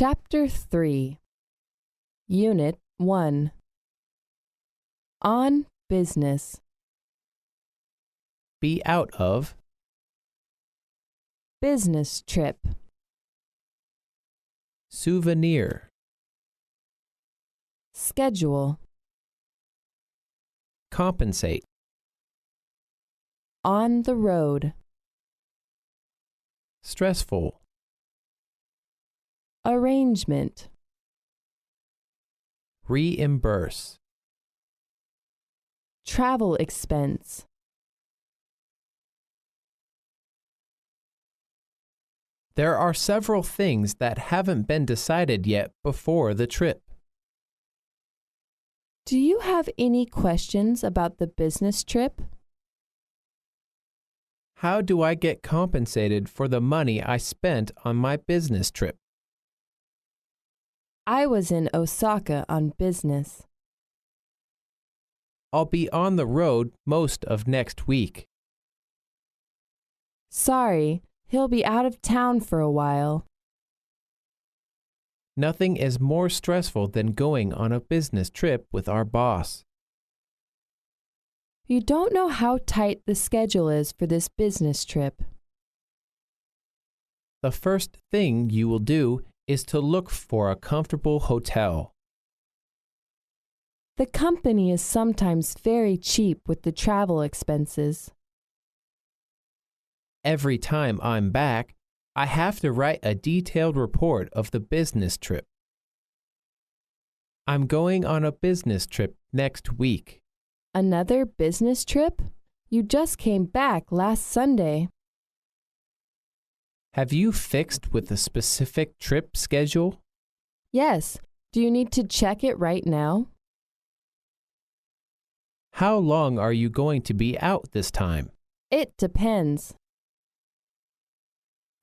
Chapter 3, Unit 1. On business. Be out of. Business trip. Souvenir. Schedule. Compensate. On the road. Stressful. Arrangement. Reimburse. Travel expense. There are several things that haven't been decided yet before the trip. Do you have any questions about the business trip? How do I get compensated for the money I spent on my business trip? I was in Osaka on business. I'll be on the road most of next week. Sorry, he'll be out of town for a while. Nothing is more stressful than going on a business trip with our boss. You don't know how tight the schedule is for this business trip. The first thing you will do is to look for a comfortable hotel. The company is sometimes very cheap with the travel expenses. Every time I'm back, I have to write a detailed report of the business trip. I'm going on a business trip next week. Another business trip? You just came back last Sunday. Have you fixed with a specific trip schedule? Yes. Do you need to check it right now? How long are you going to be out this time? It depends.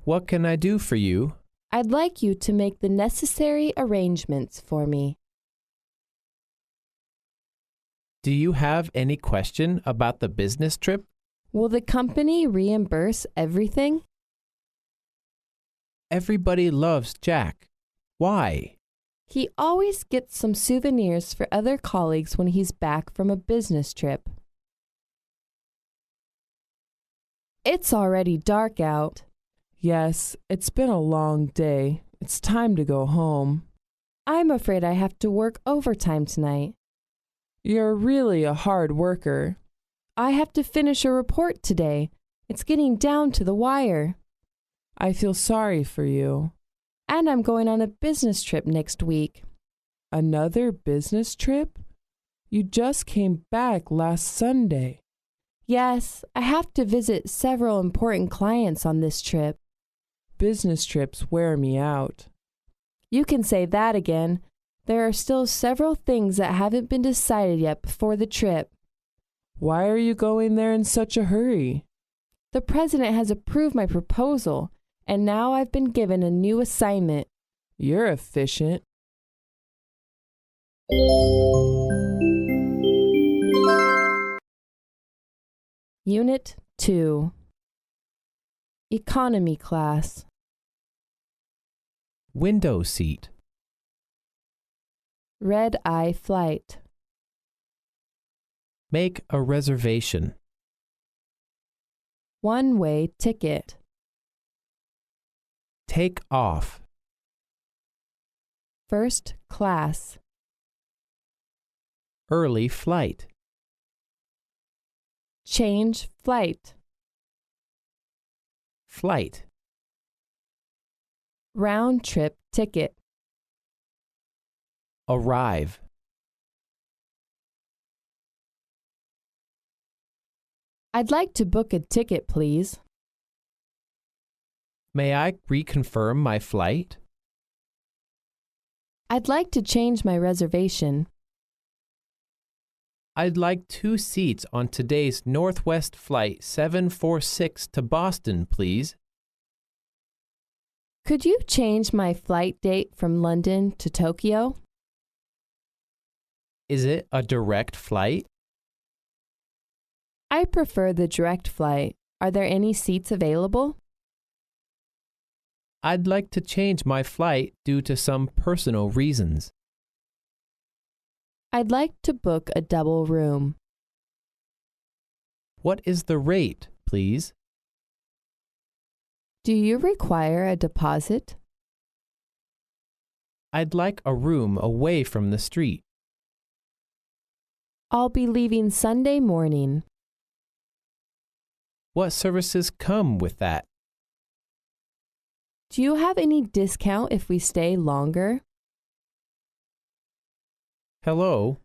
What can I do for you? I'd like you to make the necessary arrangements for me. Do you have any question about the business trip? Will the company reimburse everything? Everybody loves Jack. Why? He always gets some souvenirs for other colleagues when he's back from a business trip. It's already dark out. Yes, it's been a long day. It's time to go home. I'm afraid I have to work overtime tonight. You're really a hard worker. I have to finish a report today. It's getting down to the wire. I feel sorry for you. And I'm going on a business trip next week. Another business trip? You just came back last Sunday. Yes, I have to visit several important clients on this trip. Business trips wear me out. You can say that again. There are still several things that haven't been decided yet before the trip. Why are you going there in such a hurry? The president has approved my proposal, and now I've been given a new assignment. You're efficient. Unit 2. Economy class. Window seat. Red-eye flight. Make a reservation. One-way ticket. Take off. First class. Early flight. Change flight. Flight. Round-trip ticket. Arrive. I'd like to book a ticket, please. May I reconfirm my flight? I'd like to change my reservation. I'd like 2 seats on today's Northwest Flight 746 to Boston, please. Could you change my flight date from London to Tokyo? Is it a direct flight? I prefer the direct flight. Are there any seats available? I'd like to change my flight due to some personal reasons. I'd like to book a double room. What is the rate, please? Do you require a deposit? I'd like a room away from the street. I'll be leaving Sunday morning. What services come with that? Do you have any discount if we stay longer? Hello,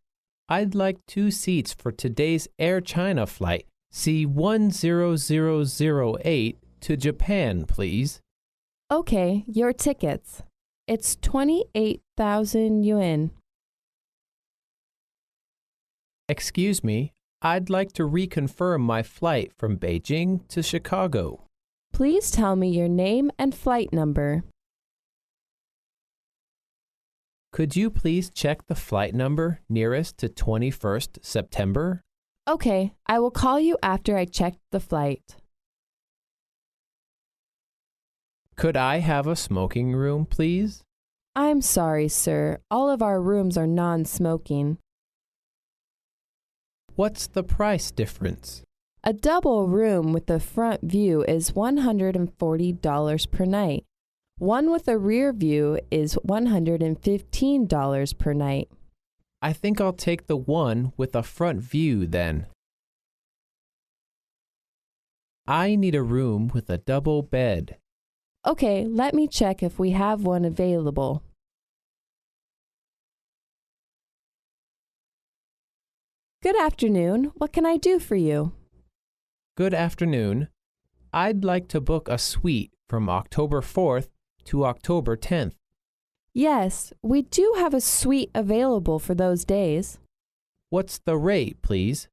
I'd like 2 seats for today's Air China flight C10008 to Japan, please. Okay, your tickets. It's 28,000 yuan. Excuse me, I'd like to reconfirm my flight from Beijing to Chicago. Please tell me your name and flight number. Could you please check the flight number nearest to 21st September? Okay, I will call you after I check the flight. Could I have a smoking room, please? I'm sorry, sir. All of our rooms are non-smoking. What's the price difference? A double room with a front view is $140 per night. One with a rear view is $115 per night. I think I'll take the one with a front view then. I need a room with a double bed. Okay, let me check if we have one available. Good afternoon. What can I do for you? Good afternoon. I'd like to book a suite from October 4th to October 10th. Yes, we do have a suite available for those days. What's the rate, please?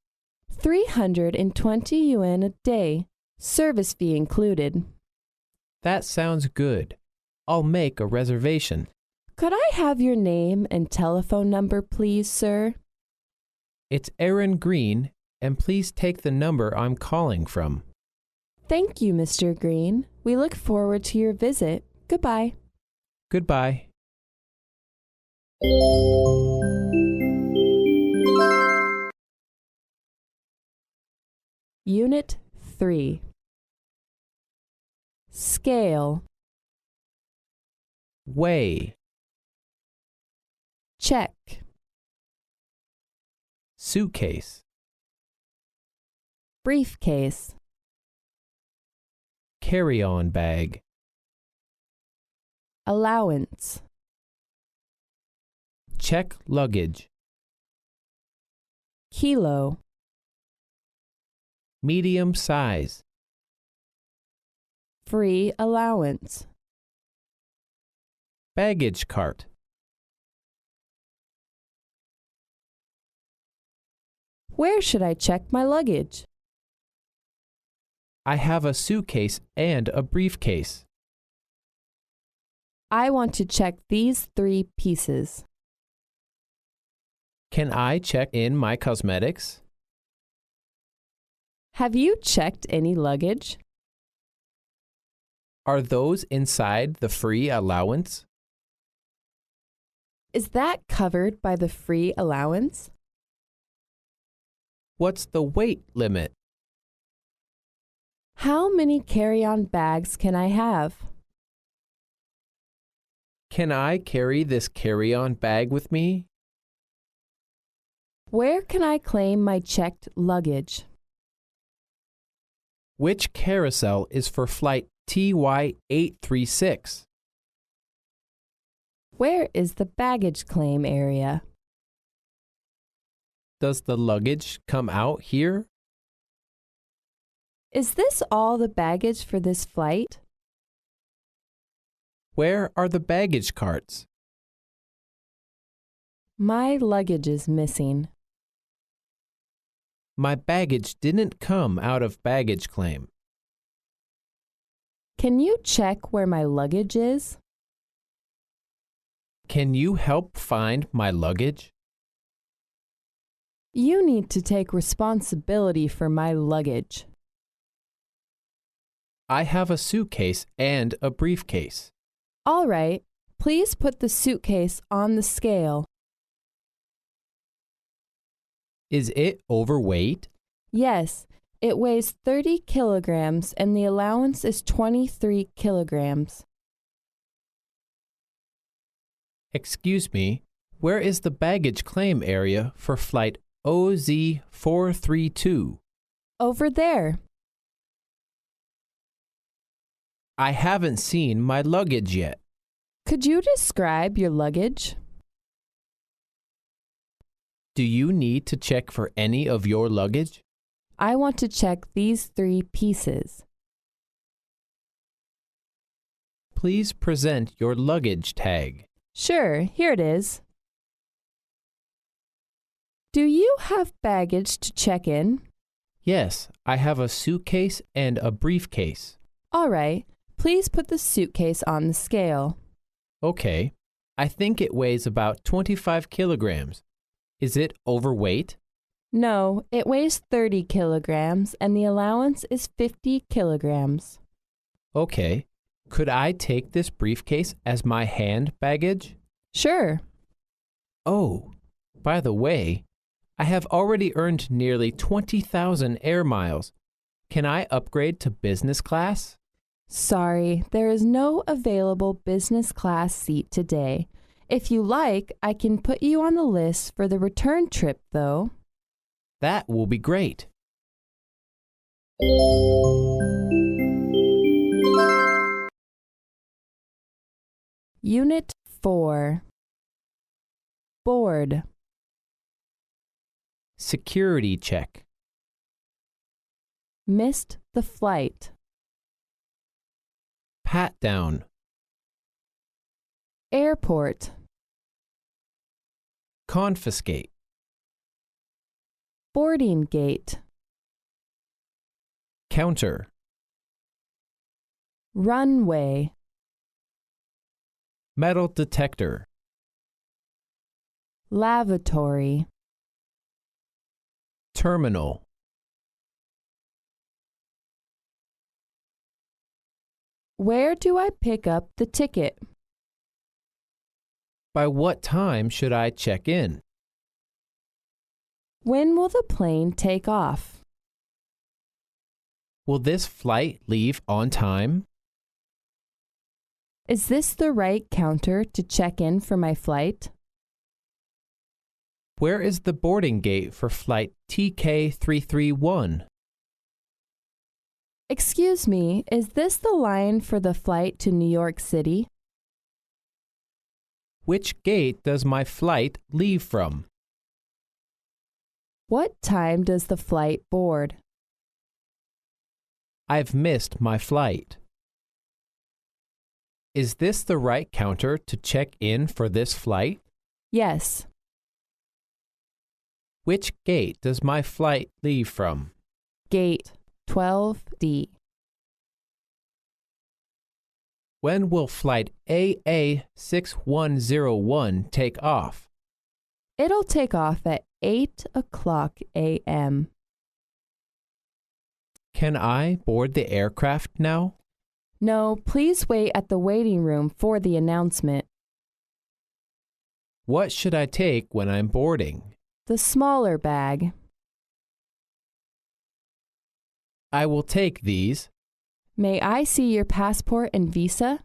320 yuan a day, service fee included. That sounds good. I'll make a reservation. Could I have your name and telephone number, please, sir? It's Aaron Green, and please take the number I'm calling from. Thank you, Mr. Green. We look forward to your visit. Goodbye. Goodbye. Unit 3. Scale. Weigh. Check. Suitcase. Briefcase. Carry-on bag. Allowance. Check luggage. Kilo. Medium size. Free allowance. Baggage cart. Where should I check my luggage? I have a suitcase and a briefcase. I want to check these 3 pieces. Can I check in my cosmetics? Have you checked any luggage? Are those inside the free allowance? Is that covered by the free allowance? What's the weight limit? How many carry-on bags can I have? Can I carry this carry-on bag with me? Where can I claim my checked luggage? Which carousel is for flight TY836? Where is the baggage claim area? Does the luggage come out here? Is this all the baggage for this flight? Where are the baggage carts? My luggage is missing. My baggage didn't come out of baggage claim. Can you check where my luggage is? Can you help find my luggage? You need to take responsibility for my luggage. I have a suitcase and a briefcase. All right. Please put the suitcase on the scale. Is it overweight? Yes, it weighs 30 kilograms and the allowance is 23 kilograms. Excuse me, where is the baggage claim area for flight OZ432? Over there. I haven't seen my luggage yet. Could you describe your luggage? Do you need to check for any of your luggage? I want to check these 3 pieces. Please present your luggage tag. Sure, here it is. Do you have baggage to check in? Yes, I have a suitcase and a briefcase. All right, please put the suitcase on the scale. Okay, I think it weighs about 25 kilograms. Is it overweight? No, it weighs 30 kilograms and the allowance is 50 kilograms. Okay, could I take this briefcase as my hand baggage? Sure. Oh, by the way, I have already earned nearly 20,000 air miles. Can I upgrade to business class? Sorry, there is no available business class seat today. If you like, I can put you on the list for the return trip, though. That will be great. Unit 4. Board. Security check. Missed the flight. Pat down. Airport. Confiscate. Boarding gate. Counter. Runway. Metal detector. Lavatory. Terminal. Where do I pick up the ticket? By what time should I check in? When will the plane take off? Will this flight leave on time? Is this the right counter to check in for my flight? Where is the boarding gate for flight TK331? Excuse me, is this the line for the flight to New York City? Which gate does my flight leave from? What time does the flight board? I've missed my flight. Is this the right counter to check in for this flight? Yes. Which gate does my flight leave from? Gate 12D. When will flight AA6101 take off? It'll take off at 8 o'clock a.m. Can I board the aircraft now? No, please wait at the waiting room for the announcement. What should I take when I'm boarding? The smaller bag. I will take these. May I see your passport and visa?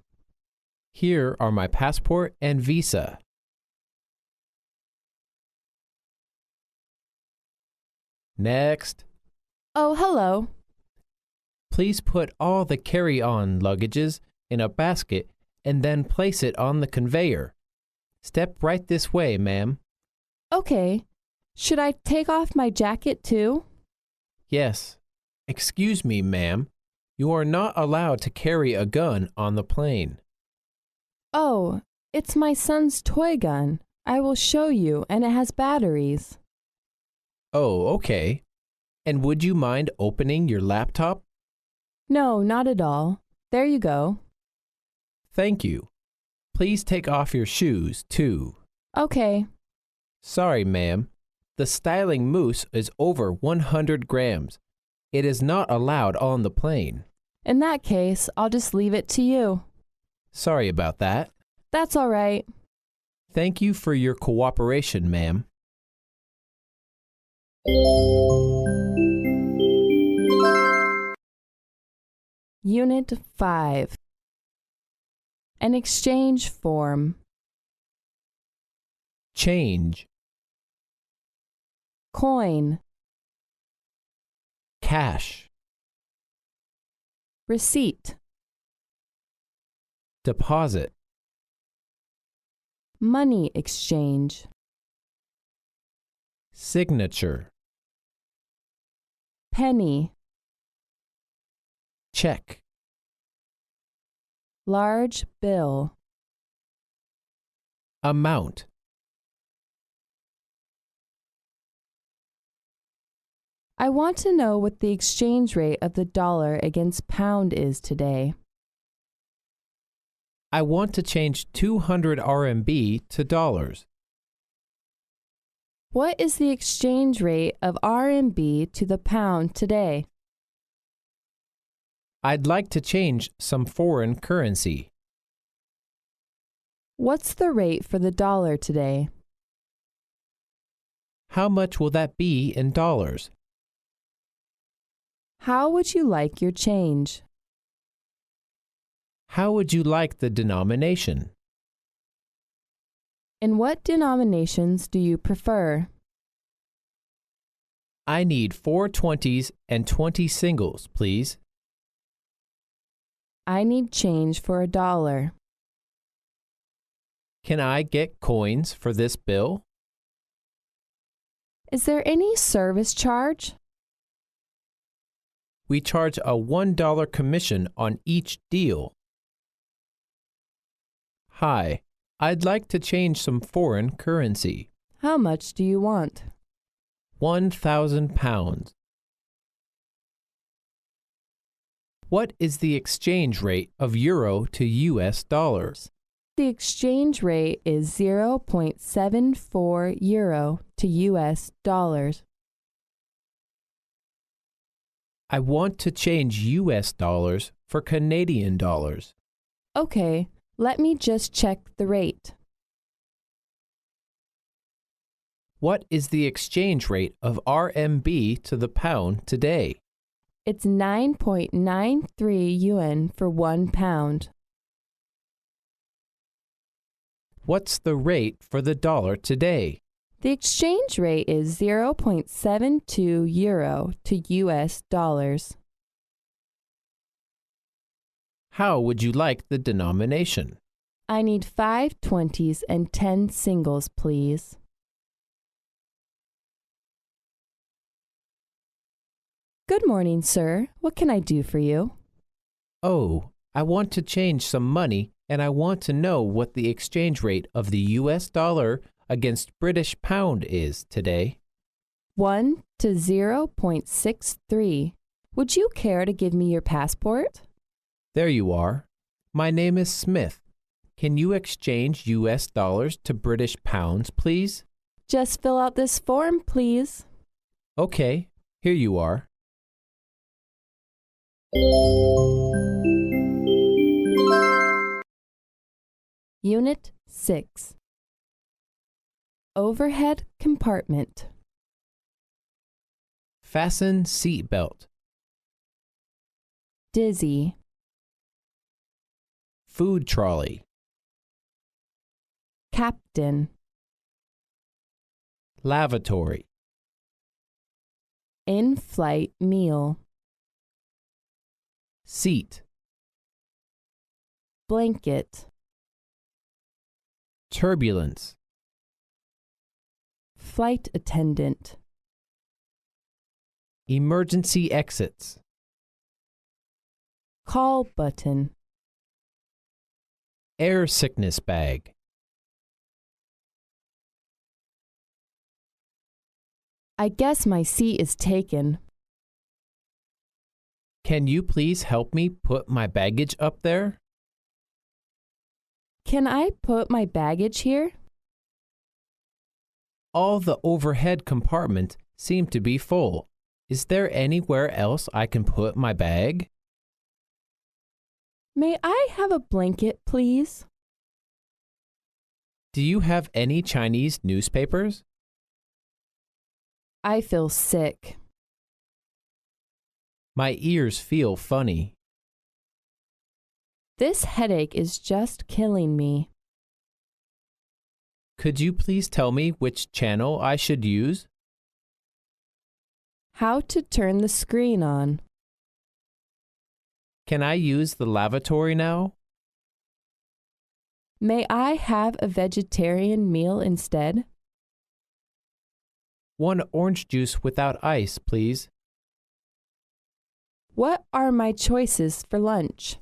Here are my passport and visa. Next. Oh, hello. Please put all the carry-on luggages in a basket and then place it on the conveyor. Step right this way, ma'am. Okay. Should I take off my jacket too? Yes. Excuse me, ma'am. You are not allowed to carry a gun on the plane. Oh, it's my son's toy gun. I will show you, and it has batteries. Oh, okay. And would you mind opening your laptop? No, not at all. There you go. Thank you. Please take off your shoes, too. Okay. Sorry, ma'am. The styling mousse is over 100 grams. It is not allowed on the plane. In that case, I'll just leave it to you. Sorry about that. That's all right. Thank you for your cooperation, ma'am. Unit 5. An exchange form. Change, Coin. cash, Receipt. deposit, Money exchange. signature, Penny. check, Large bill. amount, I want to know what the exchange rate of the dollar against pound is today. I want to change 200 RMB to dollars. What is the exchange rate of RMB to the pound today? I'd like to change some foreign currency. What's the rate for the dollar today? How much will that be in dollars? How would you like your change? How would you like the denomination? And what denominations do you prefer? I need 4 20s and 20 singles, please. I need change for $1. Can I get coins for this bill? Is there any service charge? We charge a $1 commission on each deal. Hi, I'd like to change some foreign currency. How much do you want? 1,000 pounds. What is the exchange rate of euro to US dollars? The exchange rate is 0.74 euro to US dollars. I want to change US dollars for Canadian dollars. Okay, let me just check the rate. What is the exchange rate of RMB to the pound today? It's 9.93 yuan for 1 pound. What's the rate for the dollar today? The exchange rate is 0.72 euro to US dollars. How would you like the denomination? I need 5 20s and 10 singles, please. Good morning, sir. What can I do for you? Oh, I want to change some money and I want to know what the exchange rate of the US dollar against British pound is today. 1 to 0.63. Would you care to give me your passport? There you are. My name is Smith. Can you exchange US dollars to British pounds, please? Just fill out this form, please. Okay, here you are. Unit 6. Overhead compartment. Fasten seat belt. Dizzy. Food trolley. Captain. Lavatory. In-flight meal. Seat. Blanket. Turbulence. Flight attendant. Emergency exits. Call button. Air sickness bag. I guess my seat is taken. Can you please help me put my baggage up there? Can I put my baggage here? All the overhead compartments seem to be full. Is there anywhere else I can put my bag? May I have a blanket, please? Do you have any Chinese newspapers? I feel sick. My ears feel funny. This headache is just killing me. Could you please tell me which channel I should use? How to turn the screen on. Can I use the lavatory now? May I have a vegetarian meal instead? One orange juice without ice, please. What are my choices for lunch?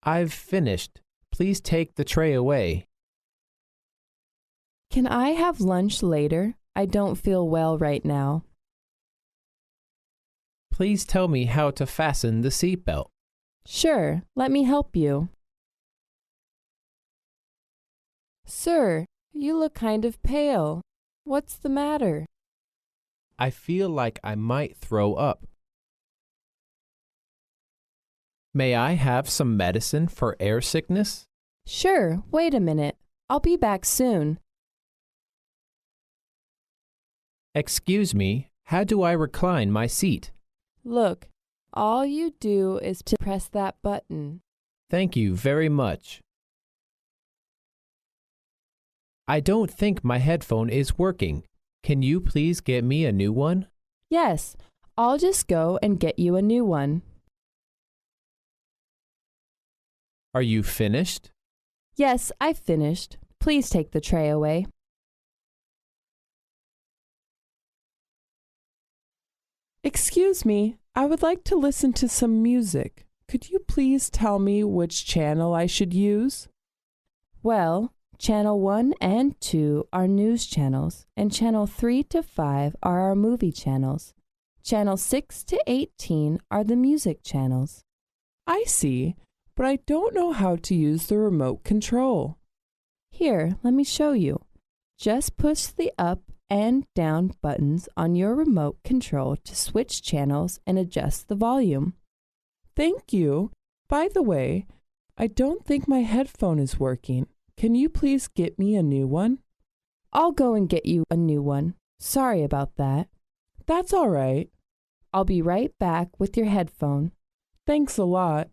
I've finished. Please take the tray away. Can I have lunch later? I don't feel well right now. Please tell me how to fasten the seatbelt. Sure, let me help you. Sir, you look kind of pale. What's the matter? I feel like I might throw up. May I have some medicine for air sickness? Sure, wait a minute. I'll be back soon. Excuse me, how do I recline my seat? Look, all you do is to press that button. Thank you very much. I don't think my headphone is working. Can you please get me a new one? Yes, I'll just go and get you a new one. Are you finished? Yes, I've finished. Please take the tray away. Excuse me, I would like to listen to some music. Could you please tell me which channel I should use? Well, Channel 1 and 2 are news channels, and Channel 3 to 5 are our movie channels. Channel 6 to 18 are the music channels. I see, but I don't know how to use the remote control. Here, let me show you. Just push the up and down buttons on your remote control to switch channels and adjust the volume. Thank you. By the way, I don't think my headphone is working. Can you please get me a new one? I'll go and get you a new one. Sorry about that. That's all right. I'll be right back with your headphone. Thanks a lot.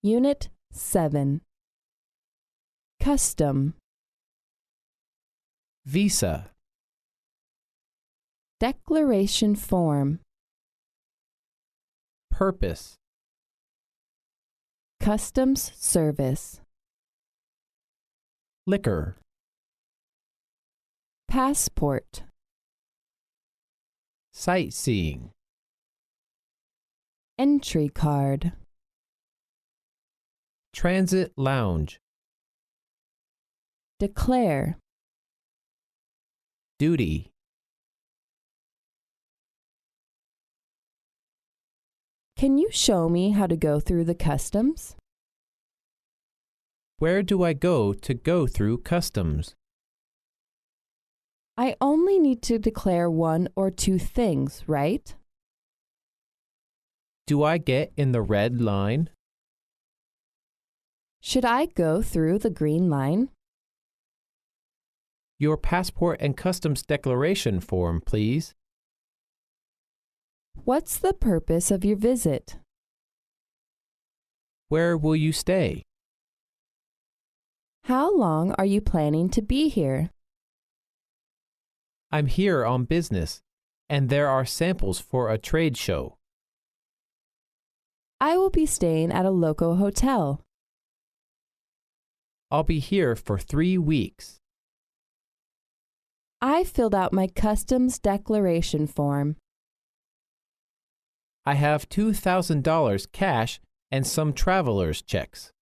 Unit 7. Custom. Visa. Declaration form. Purpose. Customs service. Liquor. Passport. Sightseeing. Entry card. Transit lounge. Declare. Duty. Can you show me how to go through the customs? Where do I go to go through customs? I only need to declare one or two things, right? Do I get in the red line? Should I go through the green line? Your passport and customs declaration form, please. What's the purpose of your visit? Where will you stay? How long are you planning to be here? I'm here on business, and there are samples for a trade show. I will be staying at a local hotel. I'll be here for 3 weeks. I filled out my customs declaration form. I have $2,000 cash and some traveler's checks.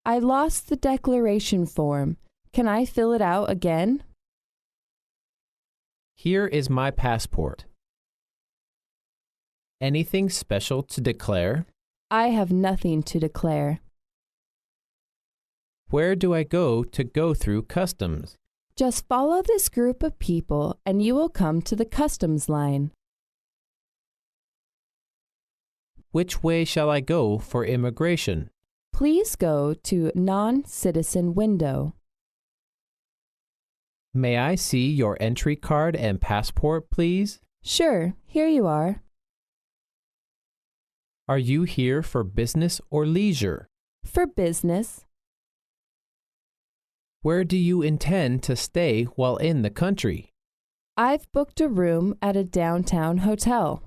I lost the declaration form. Can I fill it out again? Here is my passport. Anything special to declare? I have nothing to declare. Where do I go to go through customs? Just follow this group of people and you will come to the customs line. Which way shall I go for immigration? Please go to non-citizen window. May I see your entry card and passport, please? Sure, here you are. Are you here for business or leisure? For business. Where do you intend to stay while in the country? I've booked a room at a downtown hotel.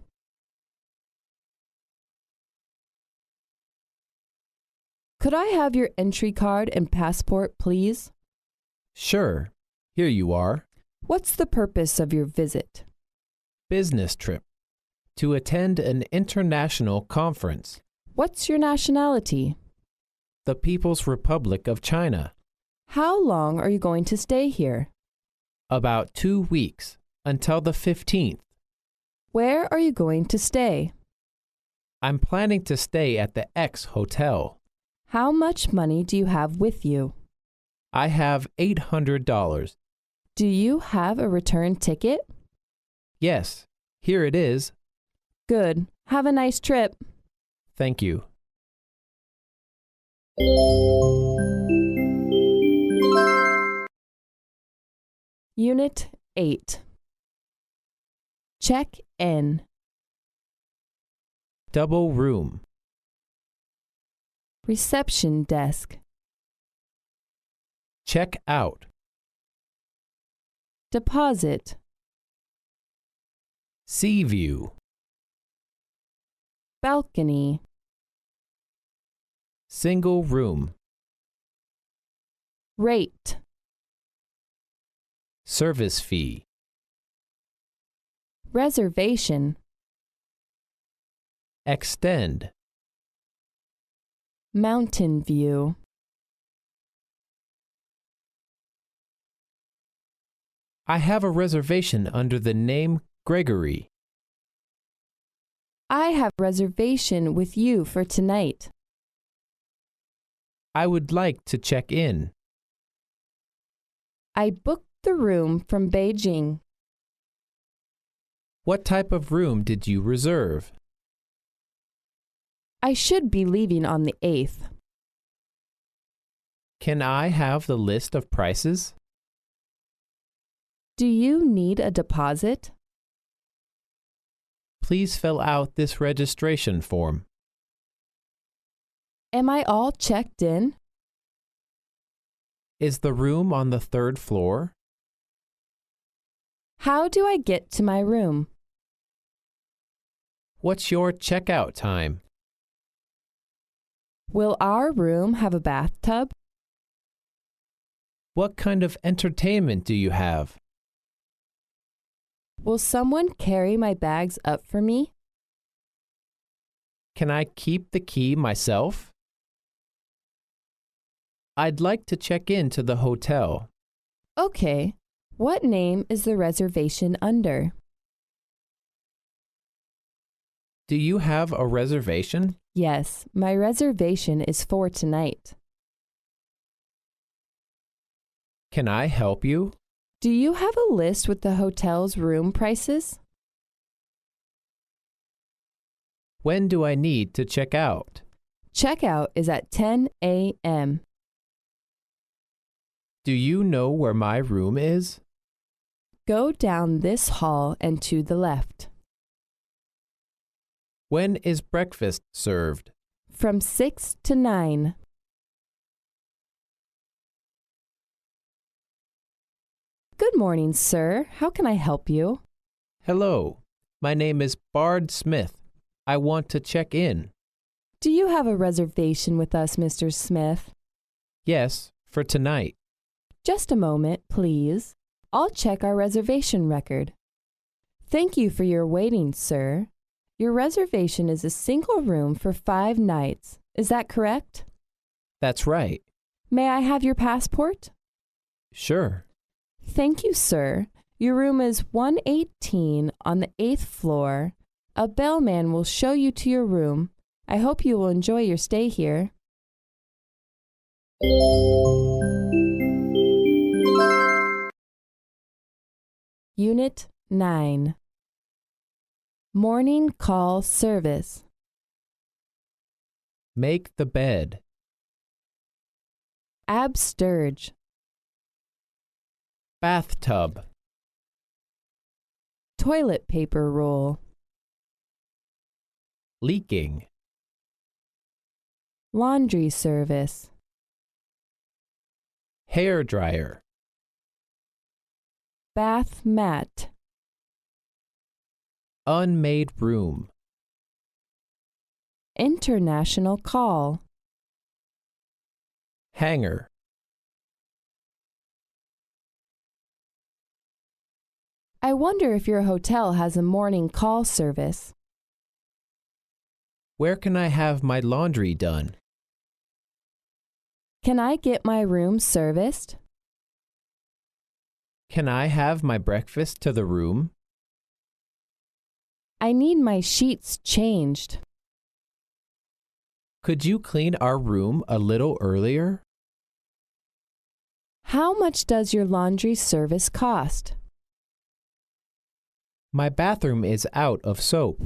Could I have your entry card and passport, please? Sure. Here you are. What's the purpose of your visit? Business trip. To attend an international conference. What's your nationality? The People's Republic of China. How long are you going to stay here? About 2 weeks, until the 15th. Where are you going to stay? I'm planning to stay at the X Hotel. How much money do you have with you? I have $800. Do you have a return ticket? Yes, here it is. Good. Have a nice trip. Thank you. Unit 8. Check in. Double room. Reception desk. Check out. Deposit. Sea view. Balcony. Single room. Rate. Service fee. Reservation. Extend. Mountain view. I have a reservation under the name Gregory. I have reservation with you for tonight. I would like to check in. I booked the room from Beijing. What type of room did you reserve? I should be leaving on the 8th. Can I have the list of prices? Do you need a deposit? Please fill out this registration form. Am I all checked in? Is the room on the 3rd floor? How do I get to my room? What's your checkout time? Will our room have a bathtub? What kind of entertainment do you have? Will someone carry my bags up for me? Can I keep the key myself? I'd like to check into the hotel. Okay. What name is the reservation under? Do you have a reservation? Yes, my reservation is for tonight. Can I help you? Do you have a list with the hotel's room prices? When do I need to check out? Checkout is at 10 a.m. Do you know where my room is? Go down this hall and to the left. When is breakfast served? From 6 to 9. Good morning, sir. How can I help you? Hello, my name is Bard Smith. I want to check in. Do you have a reservation with us, Mr. Smith? Yes, for tonight. Just a moment, please. I'll check our reservation record. Thank you for your waiting, sir. Your reservation is a single room for 5 nights. Is that correct? That's right. May I have your passport? Sure. Thank you, sir. Your room is 118 on the 8th floor. A bellman will show you to your room. I hope you will enjoy your stay here. Unit 9. Morning Call Service. Make the bed. Absturge. Bathtub. Toilet paper roll. Leaking. Laundry service. Hair dryer. Bath mat. Unmade room. International call. Hanger. I wonder if your hotel has a morning call service. Where can I have my laundry done? Can I get my room serviced? Can I have my breakfast to the room? I need my sheets changed. Could you clean our room a little earlier? How much does your laundry service cost? My bathroom is out of soap.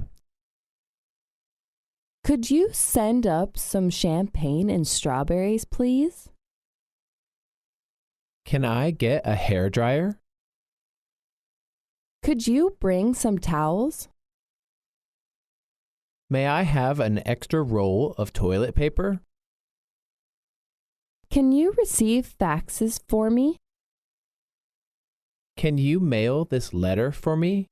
Could you send up some champagne and strawberries, please? Can I get a hair dryer? Could you bring some towels? May I have an extra roll of toilet paper? Can you receive faxes for me? Can you mail this letter for me?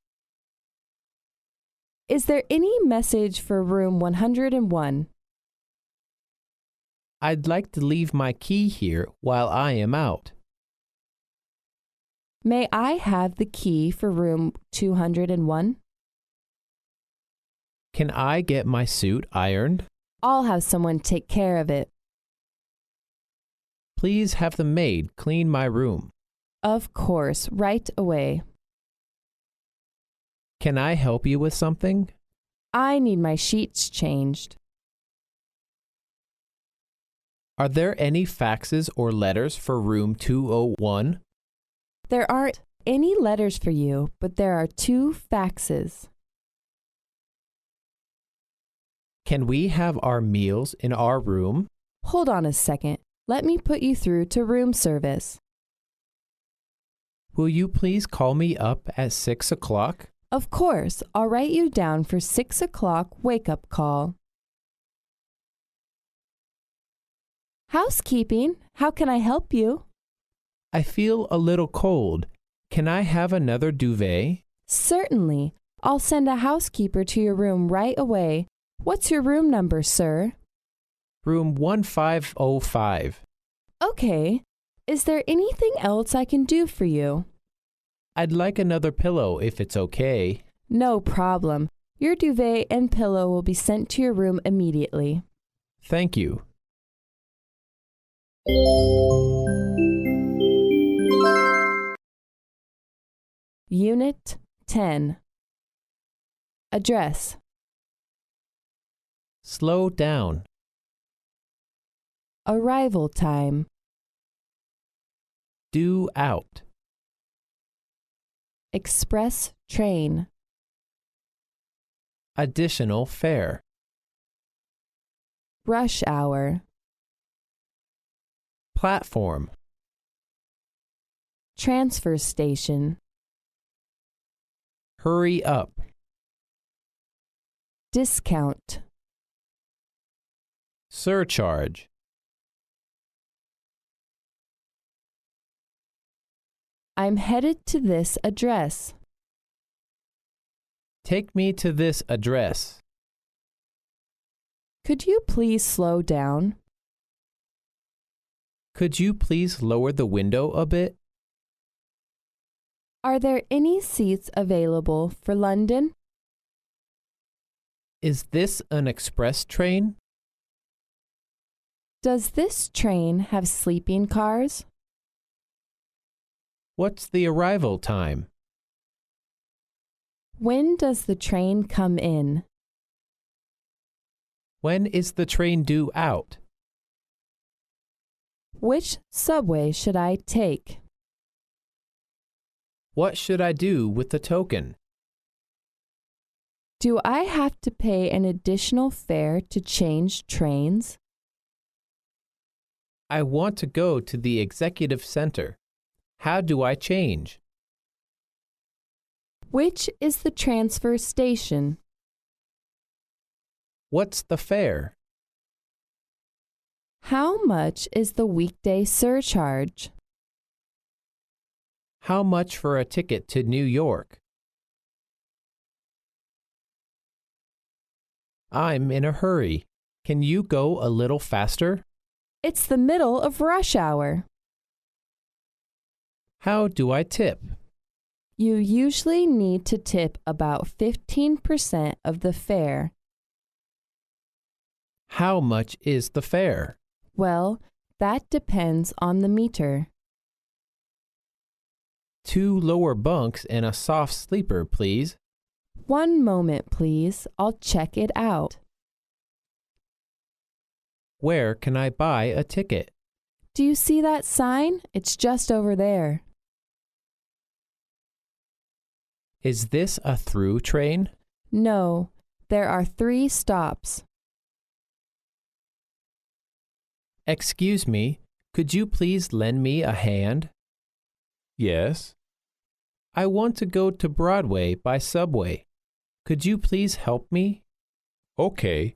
Is there any message for room 101? I'd like to leave my key here while I am out. May I have the key for room 201? Can I get my suit ironed? I'll have someone take care of it. Please have the maid clean my room. Of course, right away. Can I help you with something? I need my sheets changed. Are there any faxes or letters for room 201? There aren't any letters for you, but there are 2 faxes. Can we have our meals in our room? Hold on a second. Let me put you through to room service. Will you please call me up at 6 o'clock? Of course, I'll write you down for 6 o'clock wake-up call. Housekeeping, how can I help you? I feel a little cold. Can I have another duvet? Certainly. I'll send a housekeeper to your room right away. What's your room number, sir? Room 1505. Okay. Is there anything else I can do for you? I'd like another pillow if it's okay. No problem. Your duvet and pillow will be sent to your room immediately. Thank you. Unit 10. Address. Slow down. Arrival time. Due out. Express train. Additional fare. Rush hour. Platform. Transfer station. Hurry up. Discount. Surcharge. I'm headed to this address. Take me to this address. Could you please slow down? Could you please lower the window a bit? Are there any seats available for London? Is this an express train? Does this train have sleeping cars? What's the arrival time? When does the train come in? When is the train due out? Which subway should I take? What should I do with the token? Do I have to pay an additional fare to change trains? I want to go to the executive center. How do I change? Which is the transfer station? What's the fare? How much is the weekday surcharge? How much for a ticket to New York? I'm in a hurry. Can you go a little faster? It's the middle of rush hour. How do I tip? You usually need to tip about 15% of the fare. How much is the fare? Well, that depends on the meter. 2 lower bunks and a soft sleeper, please. One moment, please. I'll check it out. Where can I buy a ticket? Do you see that sign? It's just over there. Is this a through train? No, there are 3 stops. Excuse me, could you please lend me a hand? Yes. I want to go to Broadway by subway. Could you please help me? Okay.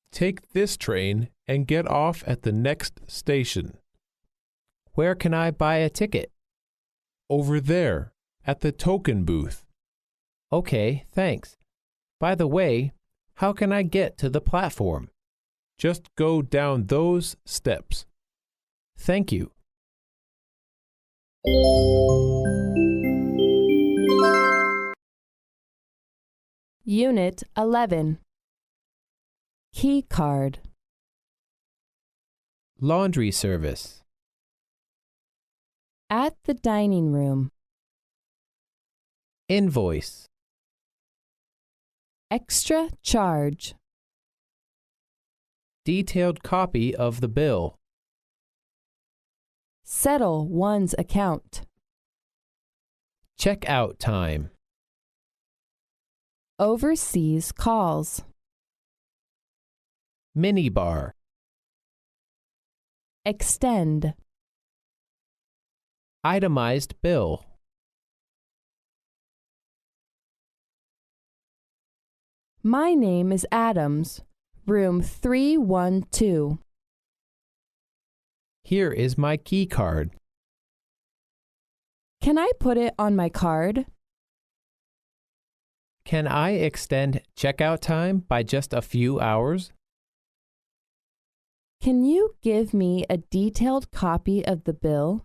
Take this train and get off at the next station. Where can I buy a ticket? Over there, at the token booth. Okay, thanks. By the way, how can I get to the platform? Just go down those steps. Thank you. Unit 11. Key card. Laundry service. At the dining room. Invoice. Extra charge. Detailed copy of the bill. Settle one's account. Checkout time. Overseas calls. Minibar. Extend. Itemized bill. My name is Adams, room 312. Here is my key card. Can I put it on my card? Can I extend checkout time by just a few hours? Can you give me a detailed copy of the bill?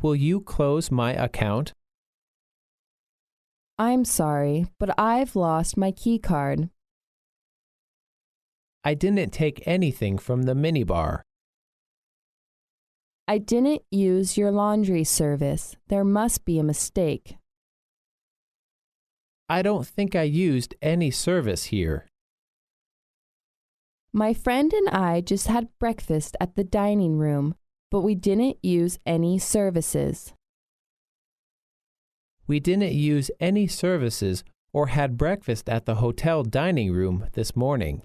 Will you close my account? I'm sorry, but I've lost my key card. I didn't take anything from the minibar. I didn't use your laundry service. There must be a mistake. I don't think I used any service here. My friend and I just had breakfast at the dining room, but we didn't use any services. We didn't use any services or had breakfast at the hotel dining room this morning.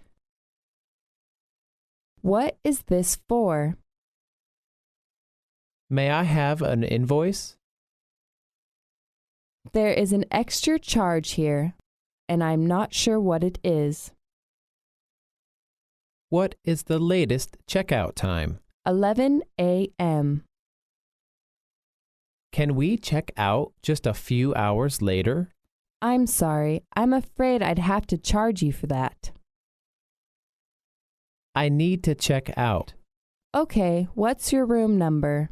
What is this for? May I have an invoice? There is an extra charge here, and I'm not sure what it is. What is the latest checkout time? 11 a.m. Can we check out just a few hours later? I'm sorry. I'm afraid I'd have to charge you for that. I need to check out. Okay, what's your room number?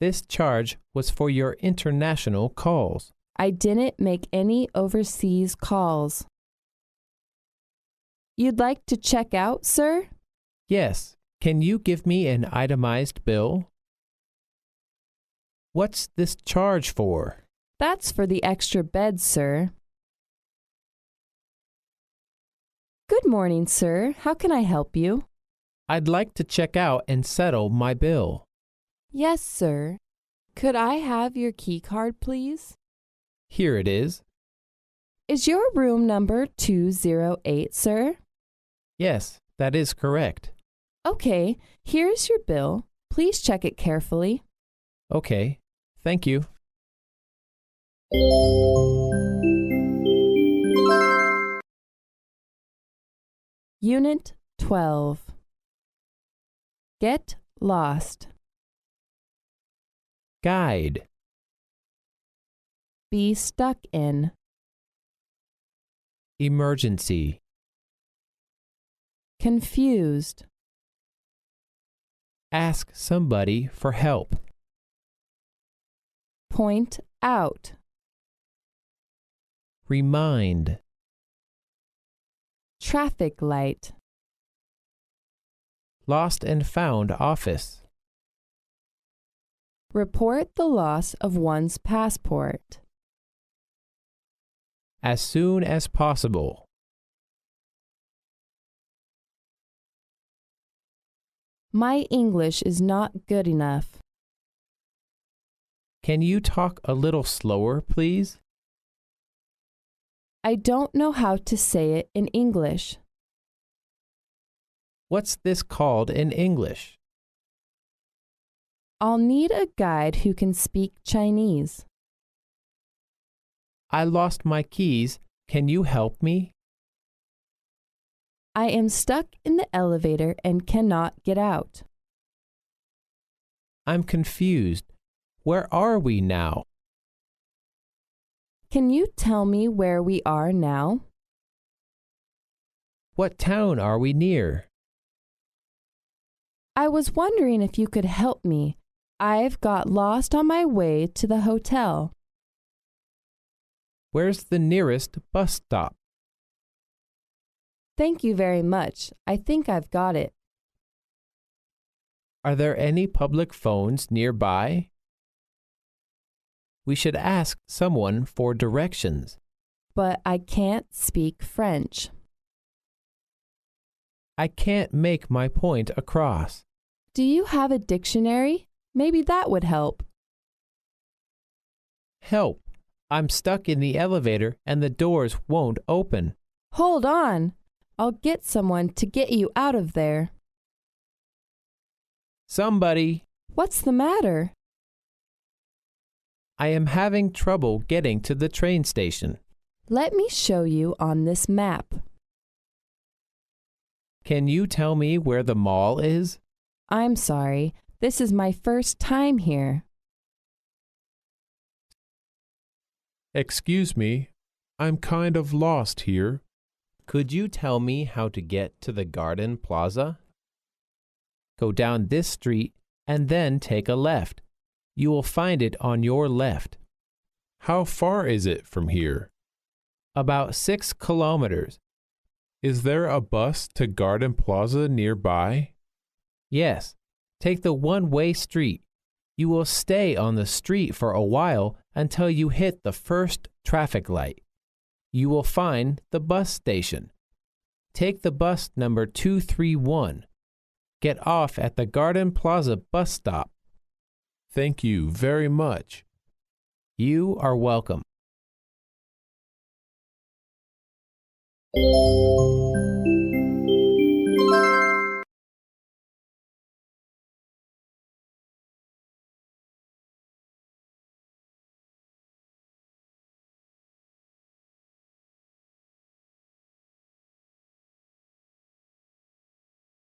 This charge was for your international calls. I didn't make any overseas calls. You'd like to check out, sir? Yes. Can you give me an itemized bill? What's this charge for? That's for the extra bed, sir. Good morning, sir. How can I help you? I'd like to check out and settle my bill. Yes, sir. Could I have your key card, please? Here it is. Is your room number 208, sir? Yes, that is correct. Okay, here's your bill. Please check it carefully. Okay, thank you. Unit 12. Get lost. Guide. Be stuck in. Emergency. Confused. Ask somebody for help. Point out. Remind. Traffic light. Lost and found office. Report the loss of one's passport. As soon as possible. My English is not good enough. Can you talk a little slower, please? I don't know how to say it in English. What's this called in English? I'll need a guide who can speak Chinese. I lost my keys. Can you help me? I am stuck in the elevator and cannot get out. I'm confused. Where are we now? Can you tell me where we are now? What town are we near? I was wondering if you could help me. I've got lost on my way to the hotel. Where's the nearest bus stop? Thank you very much. I think I've got it. Are there any public phones nearby? We should ask someone for directions. But I can't speak French. I can't make my point across. Do you have a dictionary? Maybe that would help. Help! I'm stuck in the elevator and the doors won't open. Hold on. I'll get someone to get you out of there. Somebody! What's the matter? I am having trouble getting to the train station. Let me show you on this map. Can you tell me where the mall is? I'm sorry. This is my first time here. Excuse me, I'm kind of lost here. Could you tell me how to get to the Garden Plaza? Go down this street and then take a left. You will find it on your left. How far is it from here? About 6 kilometers. Is there a bus to Garden Plaza nearby? Yes, take the one-way street. You will stay on the street for a while until you hit the first traffic light. You will find the bus station. Take the bus number 231. Get off at the Garden Plaza bus stop. Thank you very much. You are welcome.